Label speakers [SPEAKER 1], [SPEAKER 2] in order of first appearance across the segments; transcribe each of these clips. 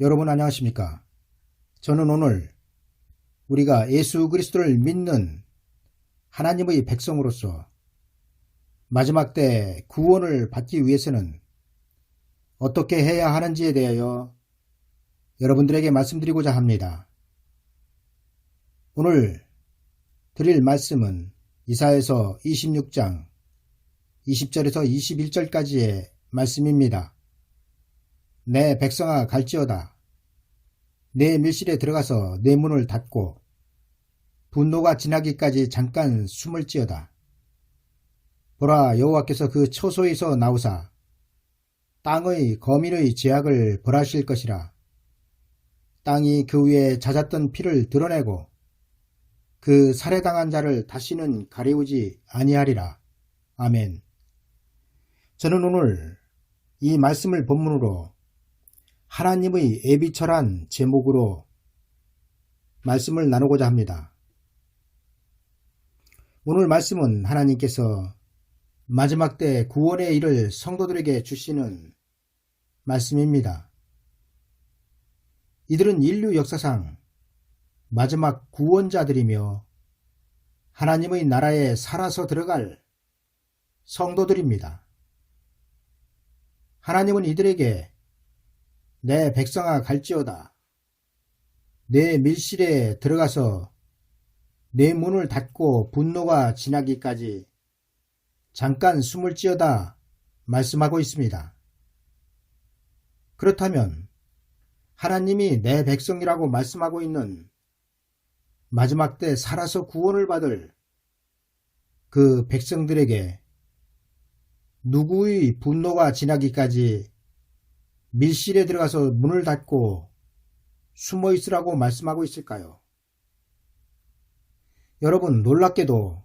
[SPEAKER 1] 여러분 안녕하십니까? 저는 오늘 우리가 예수 그리스도를 믿는 하나님의 백성으로서 마지막 때 구원을 받기 위해서는 어떻게 해야 하는지에 대하여 여러분들에게 말씀드리고자 합니다. 오늘 드릴 말씀은 이사야서 26장 20절에서 21절까지의 말씀입니다. 내 백성아 갈지어다. 내 밀실에 들어가서 내 문을 닫고 분노가 지나기까지 잠깐 숨을지어다. 보라, 여호와께서 그 처소에서 나오사 땅의 거민의 죄악을 벌하실 것이라. 땅이 그 위에 잦았던 피를 드러내고 그 살해당한 자를 다시는 가리우지 아니하리라. 아멘. 저는 오늘 이 말씀을 본문으로 하나님의 애비철한 제목으로 말씀을 나누고자 합니다. 오늘 말씀은 하나님께서 마지막 때 구원의 일을 성도들에게 주시는 말씀입니다. 이들은 인류 역사상 마지막 구원자들이며 하나님의 나라에 살아서 들어갈 성도들입니다. 하나님은 이들에게 내 백성아 갈지어다. 내 밀실에 들어가서 내 문을 닫고 분노가 지나기까지 잠깐 숨을지어다 말씀하고 있습니다. 그렇다면 하나님이 내 백성이라고 말씀하고 있는 마지막 때 살아서 구원을 받을 그 백성들에게 누구의 분노가 지나기까지 밀실에 들어가서 문을 닫고 숨어 있으라고 말씀하고 있을까요? 여러분, 놀랍게도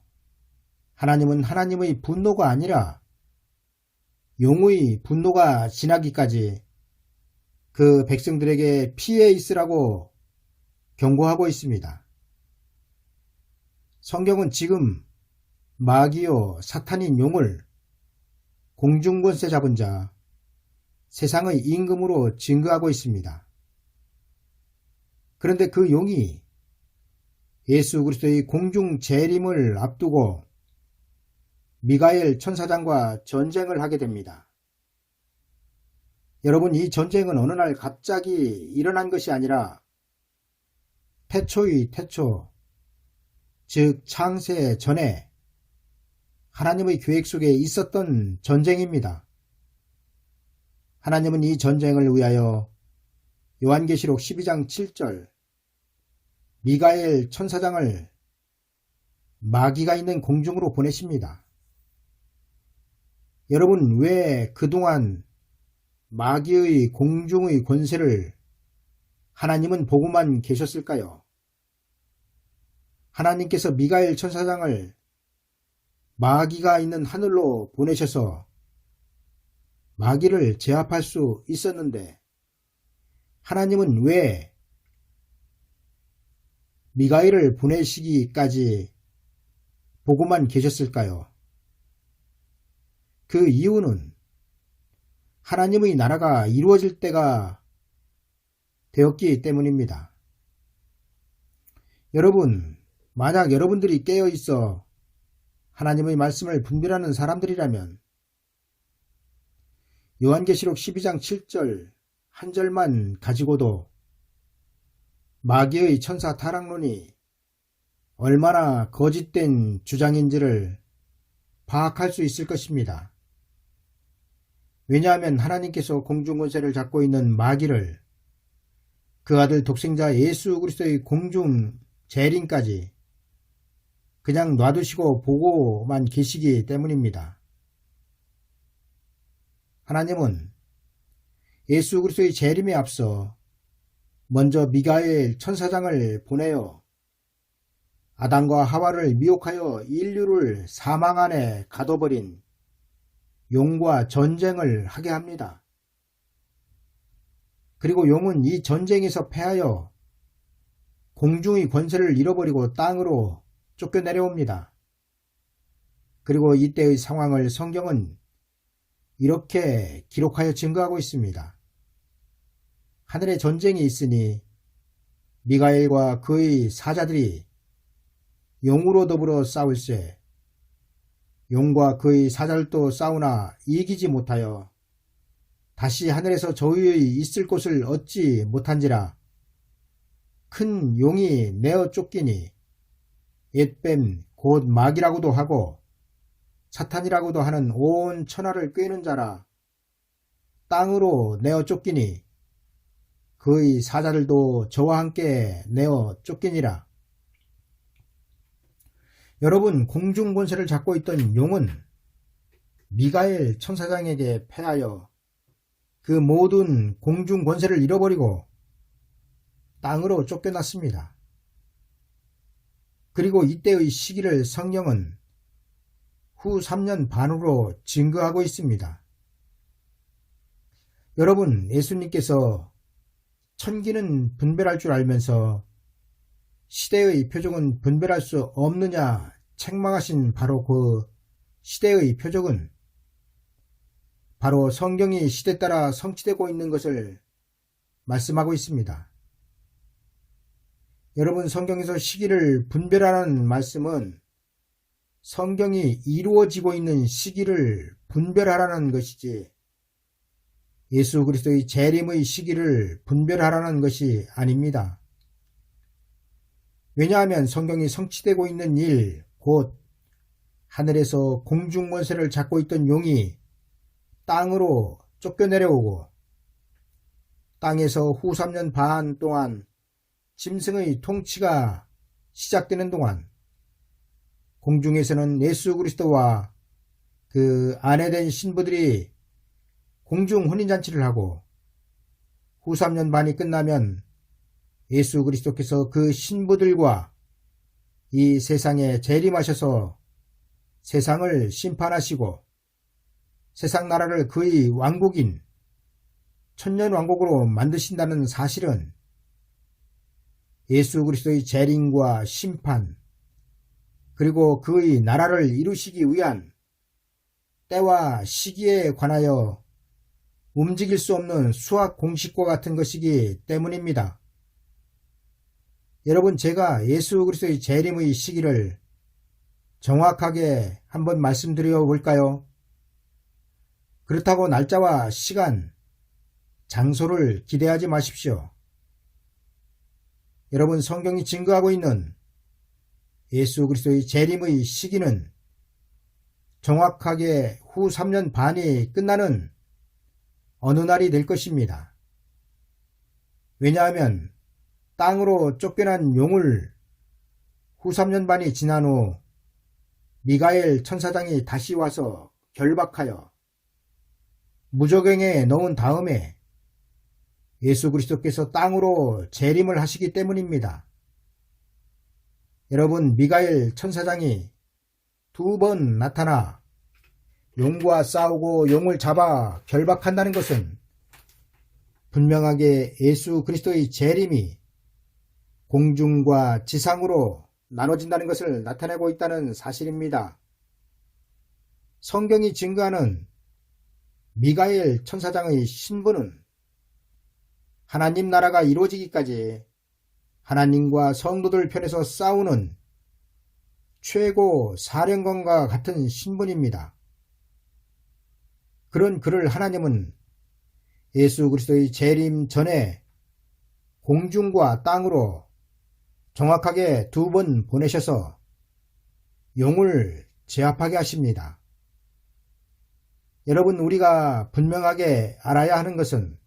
[SPEAKER 1] 하나님은 하나님의 분노가 아니라 용의 분노가 지나기까지 그 백성들에게 피해 있으라고 경고하고 있습니다. 성경은 지금 마귀요 사탄인 용을 공중권세 잡은 자, 세상의 임금으로 증거하고 있습니다. 그런데 그 용이 예수 그리스도의 공중 재림을 앞두고 미가엘 천사장과 전쟁을 하게 됩니다. 여러분, 이 전쟁은 어느 날 갑자기 일어난 것이 아니라 태초의 태초, 즉 창세 전에 하나님의 계획 속에 있었던 전쟁입니다. 하나님은 이 전쟁을 위하여 요한계시록 12장 7절 미가엘 천사장을 마귀가 있는 공중으로 보내십니다. 여러분, 왜 그동안 마귀의 공중의 권세를 하나님은 보고만 계셨을까요? 하나님께서 미가엘 천사장을 마귀가 있는 하늘로 보내셔서 마귀를 제압할 수 있었는데 하나님은 왜 미가엘을 보내시기까지 보고만 계셨을까요? 그 이유는 하나님의 나라가 이루어질 때가 되었기 때문입니다. 여러분, 만약 여러분들이 깨어 있어 하나님의 말씀을 분별하는 사람들이라면 요한계시록 12장 7절 한 절만 가지고도 마귀의 천사 타락론이 얼마나 거짓된 주장인지를 파악할 수 있을 것입니다. 왜냐하면 하나님께서 공중권세를 잡고 있는 마귀를 그 아들 독생자 예수 그리스도의 공중 재림까지 그냥 놔두시고 보고만 계시기 때문입니다. 하나님은 예수 그리스도의 재림에 앞서 먼저 미가엘 천사장을 보내어 아담과 하와를 미혹하여 인류를 사망 안에 가둬버린 용과 전쟁을 하게 합니다. 그리고 용은 이 전쟁에서 패하여 공중의 권세를 잃어버리고 땅으로 쫓겨내려옵니다. 그리고 이때의 상황을 성경은 이렇게 기록하여 증거하고 있습니다. 하늘에 전쟁이 있으니 미가엘과 그의 사자들이 용으로 더불어 싸울세. 용과 그의 사자들도 싸우나 이기지 못하여 다시 하늘에서 저희의 있을 곳을 얻지 못한지라. 큰 용이 내어 쫓기니 옛뱀 곧 마귀라고도 하고 사탄이라고도 하는 온 천하를 꿰는 자라. 땅으로 내어 쫓기니 그의 사자들도 저와 함께 내어 쫓기니라. 여러분, 공중 권세를 잡고 있던 용은 미가엘 천사장에게 패하여 그 모든 공중 권세를 잃어버리고 땅으로 쫓겨났습니다. 그리고 이때의 시기를 성경은 후 3년 반으로 증거하고 있습니다. 여러분, 예수님께서 천기는 분별할 줄 알면서 시대의 표적은 분별할 수 없느냐 책망하신 바로 그 시대의 표적은 바로 성경이 시대 따라 성취되고 있는 것을 말씀하고 있습니다. 여러분, 성경에서 시기를 분별하라는 말씀은 성경이 이루어지고 있는 시기를 분별하라는 것이지 예수 그리스도의 재림의 시기를 분별하라는 것이 아닙니다. 왜냐하면 성경이 성취되고 있는 일, 곧 하늘에서 공중권세를 잡고 있던 용이 땅으로 쫓겨내려오고 땅에서 후 3년 반 동안 짐승의 통치가 시작되는 동안 공중에서는 예수 그리스도와 그 아내된 신부들이 공중 혼인잔치를 하고 후 3년 반이 끝나면 예수 그리스도께서 그 신부들과 이 세상에 재림하셔서 세상을 심판하시고 세상 나라를 그의 왕국인 천년왕국으로 만드신다는 사실은 예수 그리스도의 재림과 심판 그리고 그의 나라를 이루시기 위한 때와 시기에 관하여 움직일 수 없는 수학 공식과 같은 것이기 때문입니다. 여러분, 제가 예수 그리스도의 재림의 시기를 정확하게 한번 말씀드려 볼까요? 그렇다고 날짜와 시간, 장소를 기대하지 마십시오. 여러분, 성경이 증거하고 있는 예수 그리스도의 재림의 시기는 정확하게 후 3년 반이 끝나는 어느 날이 될 것입니다. 왜냐하면 땅으로 쫓겨난 용을 후 3년 반이 지난 후 미가엘 천사장이 다시 와서 결박하여 무저갱에 넣은 다음에 예수 그리스도께서 땅으로 재림을 하시기 때문입니다. 여러분, 미가엘 천사장이 2번 나타나 용과 싸우고 용을 잡아 결박한다는 것은 분명하게 예수 그리스도의 재림이 공중과 지상으로 나눠진다는 것을 나타내고 있다는 사실입니다. 성경이 증거하는 미가엘 천사장의 신분은 하나님 나라가 이루어지기까지 하나님과 성도들 편에서 싸우는 최고 사령관과 같은 신분입니다. 그런 그를 하나님은 예수 그리스도의 재림 전에 공중과 땅으로 정확하게 2번 보내셔서 용을 제압하게 하십니다. 여러분, 우리가 분명하게 알아야 하는 것은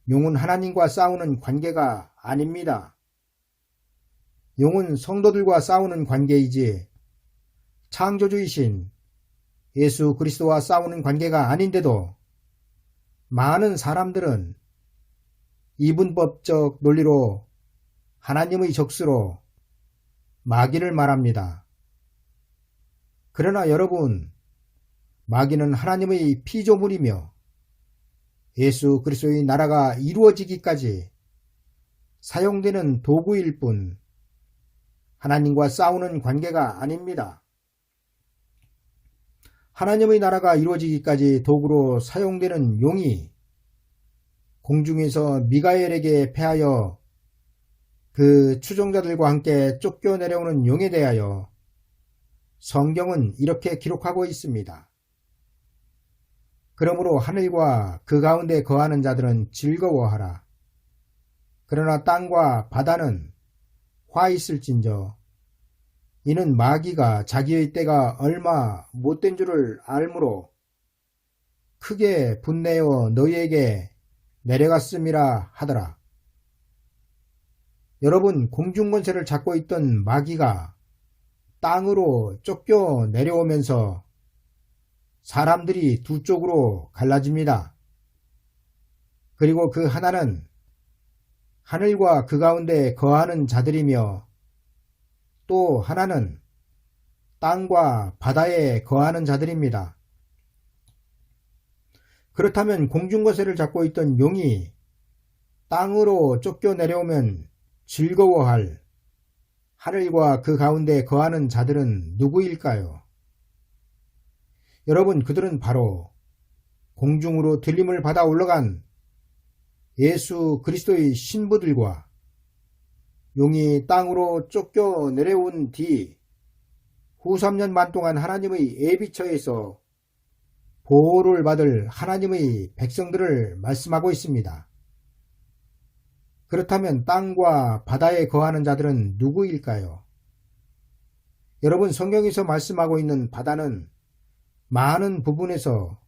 [SPEAKER 1] 용은 하나님과 싸우는 관계가 아닙니다. 용은 성도들과 싸우는 관계이지 창조주이신 예수 그리스도와 싸우는 관계가 아닌데도 많은 사람들은 이분법적 논리로 하나님의 적수로 마귀를 말합니다. 그러나 여러분, 마귀는 하나님의 피조물이며 예수 그리스도의 나라가 이루어지기까지 사용되는 도구일 뿐 하나님과 싸우는 관계가 아닙니다. 하나님의 나라가 이루어지기까지 도구로 사용되는 용이 공중에서 미가엘에게 패하여 그 추종자들과 함께 쫓겨 내려오는 용에 대하여 성경은 이렇게 기록하고 있습니다. 그러므로 하늘과 그 가운데 거하는 자들은 즐거워하라. 그러나 땅과 바다는 화 있을진저 이는 마귀가 자기의 때가 얼마 못된 줄을 알므로 크게 분내어 너희에게 내려갔음이라 하더라. 여러분, 공중권세를 잡고 있던 마귀가 땅으로 쫓겨 내려오면서 사람들이 두 쪽으로 갈라집니다. 그리고 그 하나는 하늘과 그 가운데 거하는 자들이며 또 하나는 땅과 바다에 거하는 자들입니다. 그렇다면 공중권세를 잡고 있던 용이 땅으로 쫓겨 내려오면 즐거워할 하늘과 그 가운데 거하는 자들은 누구일까요? 여러분, 그들은 바로 공중으로 들림을 받아 올라간 예수 그리스도의 신부들과 용이 땅으로 쫓겨 내려온 뒤 후 3년 반 동안 하나님의 예비처에서 보호를 받을 하나님의 백성들을 말씀하고 있습니다. 그렇다면 땅과 바다에 거하는 자들은 누구일까요? 여러분, 성경에서 말씀하고 있는 바다는 많은 부분에서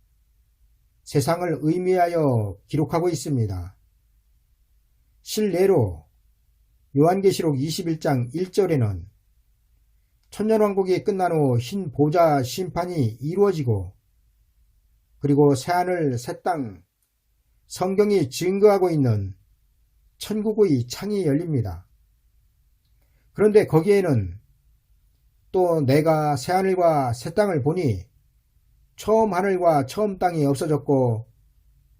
[SPEAKER 1] 세상을 의미하여 기록하고 있습니다. 실례로 요한계시록 21장 1절에는 천년왕국이 끝난 후 흰 보좌 심판이 이루어지고 그리고 새하늘 새땅 성경이 증거하고 있는 천국의 창이 열립니다. 그런데 거기에는 또 내가 새하늘과 새 땅을 보니 처음 하늘과 처음 땅이 없어졌고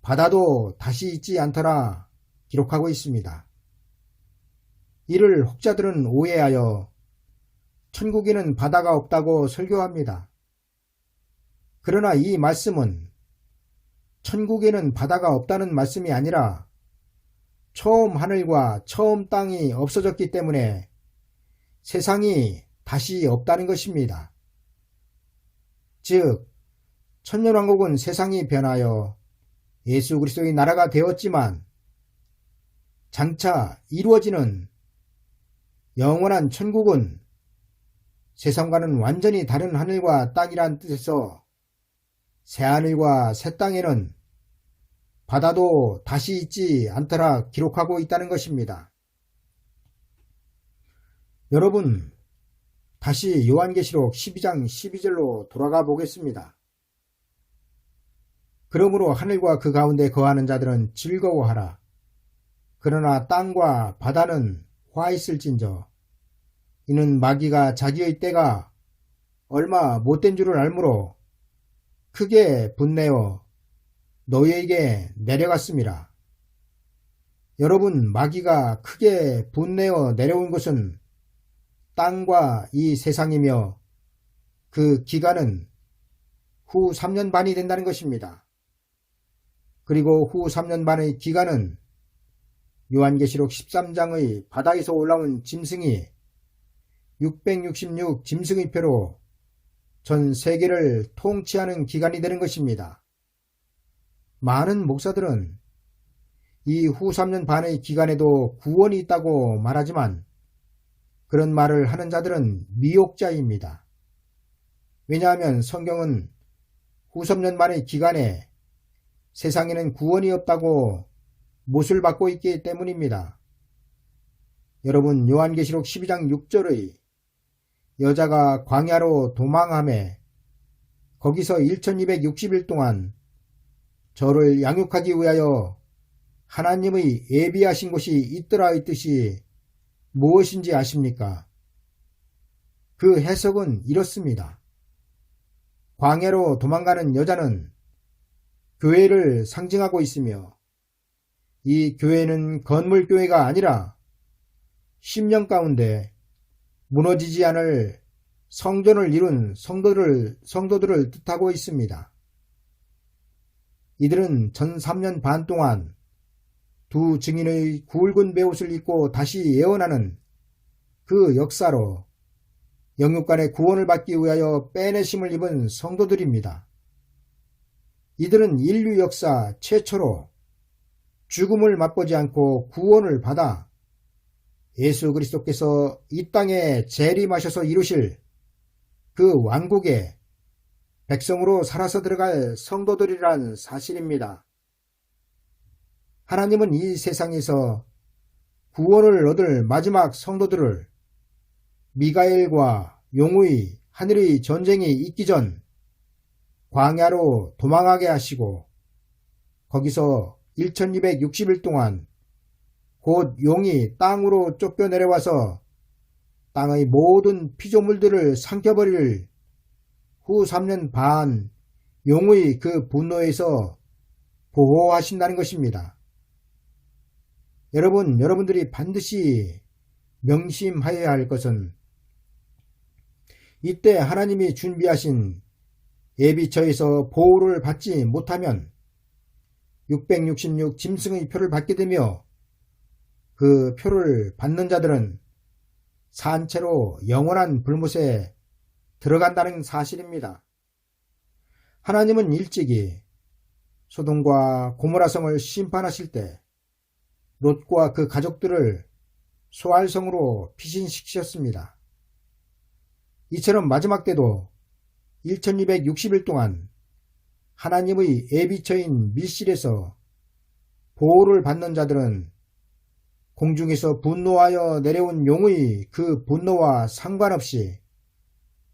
[SPEAKER 1] 바다도 다시 있지 않더라 기록하고 있습니다. 이를 혹자들은 오해하여 천국에는 바다가 없다고 설교합니다. 그러나 이 말씀은 천국에는 바다가 없다는 말씀이 아니라 처음 하늘과 처음 땅이 없어졌기 때문에 세상이 다시 없다는 것입니다. 즉, 천년왕국은 세상이 변하여 예수 그리스도의 나라가 되었지만 장차 이루어지는 영원한 천국은 세상과는 완전히 다른 하늘과 땅이란 뜻에서 새하늘과 새 땅에는 바다도 다시 있지 않더라 기록하고 있다는 것입니다. 여러분, 다시 요한계시록 12장 12절로 돌아가 보겠습니다. 그러므로 하늘과 그 가운데 거하는 자들은 즐거워하라. 그러나 땅과 바다는 화 있을진저 이는 마귀가 자기의 때가 얼마 못된 줄을 알므로 크게 분내어 너희에게 내려갔음이라. 여러분, 마귀가 크게 분내어 내려온 것은 땅과 이 세상이며 그 기간은 후 3년 반이 된다는 것입니다. 그리고 후 3년 반의 기간은 요한계시록 13장의 바다에서 올라온 짐승이 666 짐승의 표로 전 세계를 통치하는 기간이 되는 것입니다. 많은 목사들은 이 후 3년 반의 기간에도 구원이 있다고 말하지만 그런 말을 하는 자들은 미혹자입니다. 왜냐하면 성경은 후 3년 반의 기간에 세상에는 구원이 없다고 못을 받고 있기 때문입니다. 여러분, 요한계시록 12장 6절의 여자가 광야로 도망하매 거기서 1260일 동안 저를 양육하기 위하여 하나님의 예비하신 곳이 있더라의 뜻이 무엇인지 아십니까? 그 해석은 이렇습니다. 광야로 도망가는 여자는 교회를 상징하고 있으며 이 교회는 건물교회가 아니라 10년 가운데 무너지지 않을 성전을 이룬 성도들을 뜻하고 있습니다. 이들은 전 3년 반 동안 두 증인의 굵은 베옷을 입고 다시 예언하는 그 역사로 영육간의 구원을 받기 위하여 빼내심을 입은 성도들입니다. 이들은 인류 역사 최초로 죽음을 맛보지 않고 구원을 받아 예수 그리스도께서 이 땅에 재림하셔서 이루실 그 왕국에 백성으로 살아서 들어갈 성도들이란 사실입니다. 하나님은 이 세상에서 구원을 얻을 마지막 성도들을 미가엘과 용의 하늘의 전쟁이 있기 전 광야로 도망하게 하시고 거기서 1260일 동안 곧 용이 땅으로 쫓겨내려와서 땅의 모든 피조물들을 삼켜버릴 후 3년 반 용의 그 분노에서 보호하신다는 것입니다. 여러분들이 반드시 명심하여야 할 것은 이때 하나님이 준비하신 예비처에서 보호를 받지 못하면 666 짐승의 표를 받게 되며 그 표를 받는 자들은 산채로 영원한 불못에 들어간다는 사실입니다. 하나님은 일찍이 소돔과 고모라성을 심판하실 때 롯과 그 가족들을 소알성으로 피신시키셨습니다. 이처럼 마지막 때도 1260일 동안 하나님의 예비처인 밀실에서 보호를 받는 자들은 공중에서 분노하여 내려온 용의 그 분노와 상관없이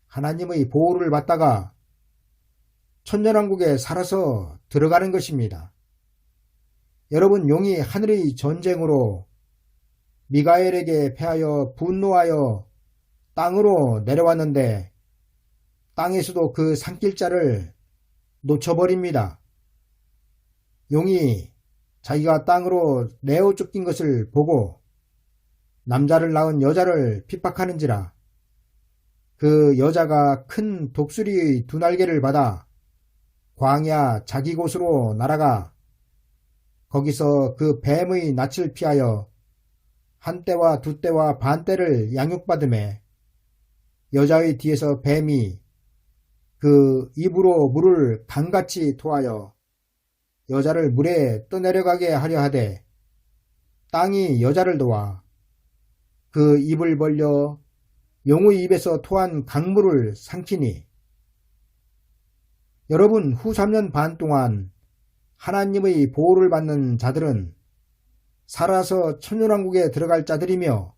[SPEAKER 1] 하나님의 보호를 받다가 천년왕국에 살아서 들어가는 것입니다. 여러분, 용이 하늘의 전쟁으로 미가엘에게 패하여 분노하여 땅으로 내려왔는데 땅에서도 그 산길자를 놓쳐버립니다. 용이 자기가 땅으로 내어 쫓긴 것을 보고 남자를 낳은 여자를 핍박하는지라 그 여자가 큰 독수리의 두 날개를 받아 광야 자기 곳으로 날아가 거기서 그 뱀의 낯을 피하여 한 때와 두 때와 반 때를 양육받음에 여자의 뒤에서 뱀이 그 입으로 물을 강같이 토하여 여자를 물에 떠내려가게 하려 하되 땅이 여자를 도와 그 입을 벌려 용의 입에서 토한 강물을 삼키니 여러분, 후 3년 반 동안 하나님의 보호를 받는 자들은 살아서 천년왕국에 들어갈 자들이며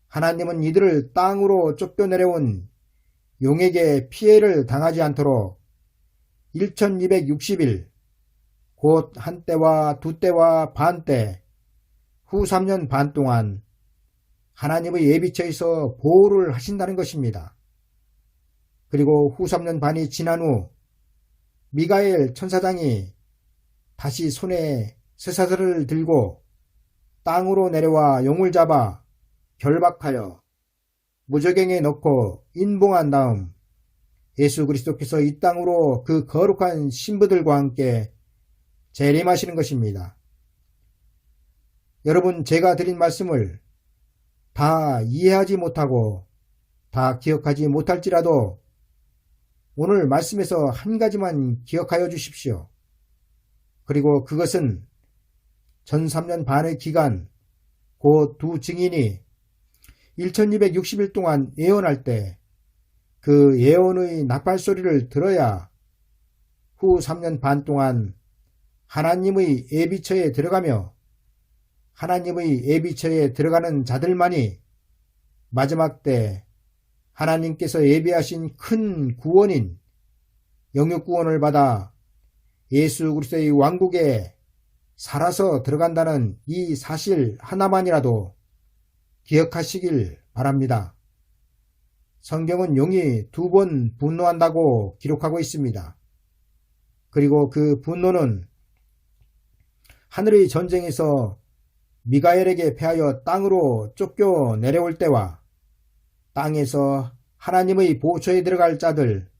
[SPEAKER 1] 하나님은 이들을 땅으로 쫓겨내려온 용에게 피해를 당하지 않도록 1260일 곧 한 때와 두 때와 반 때 후 3년 반 동안 하나님의 예비처에서 보호를 하신다는 것입니다. 그리고 후 3년 반이 지난 후 미가엘 천사장이 다시 손에 쇠사슬을 들고 땅으로 내려와 용을 잡아 결박하여 무저갱에 넣고 인봉한 다음 예수 그리스도께서 이 땅으로 그 거룩한 신부들과 함께 재림하시는 것입니다. 여러분, 제가 드린 말씀을 다 이해하지 못하고 다 기억하지 못할지라도 오늘 말씀에서 한 가지만 기억하여 주십시오. 그리고 그것은 전 3년 반의 기간 곧 두 증인이 1260일 동안 예언할 때 그 예언의 나팔소리를 들어야 후 3년 반 동안 하나님의 예비처에 들어가며 하나님의 예비처에 들어가는 자들만이 마지막 때 하나님께서 예비하신 큰 구원인 영육구원을 받아 예수 그리스도의 왕국에 살아서 들어간다는 이 사실 하나만이라도 기억하시길 바랍니다. 성경은 용이 2번 분노한다고 기록하고 있습니다. 그리고 그 분노는 하늘의 전쟁에서 미가엘에게 패하여 땅으로 쫓겨 내려올 때와 땅에서 하나님의 보초에 들어갈 자들,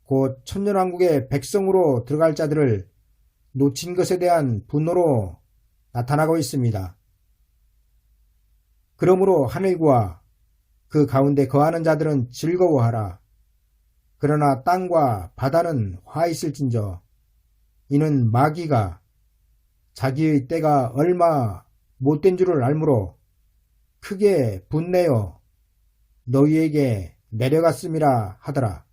[SPEAKER 1] 곧 천년왕국의 백성으로 들어갈 자들을 놓친 것에 대한 분노로 나타나고 있습니다. 그러므로 하늘과 그 가운데 거하는 자들은 즐거워하라. 그러나 땅과 바다는 화 있을진저 이는 마귀가 자기의 때가 얼마 못된 줄을 알므로 크게 분내어 너희에게 내려갔음이라 하더라.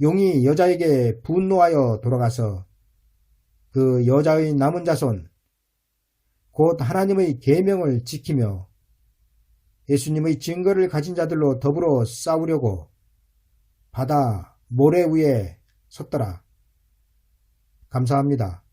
[SPEAKER 1] 용이 여자에게 분노하여 돌아가서 그 여자의 남은 자손 곧 하나님의 계명을 지키며 예수님의 증거를 가진 자들로 더불어 싸우려고 바다 모래 위에 섰더라. 감사합니다.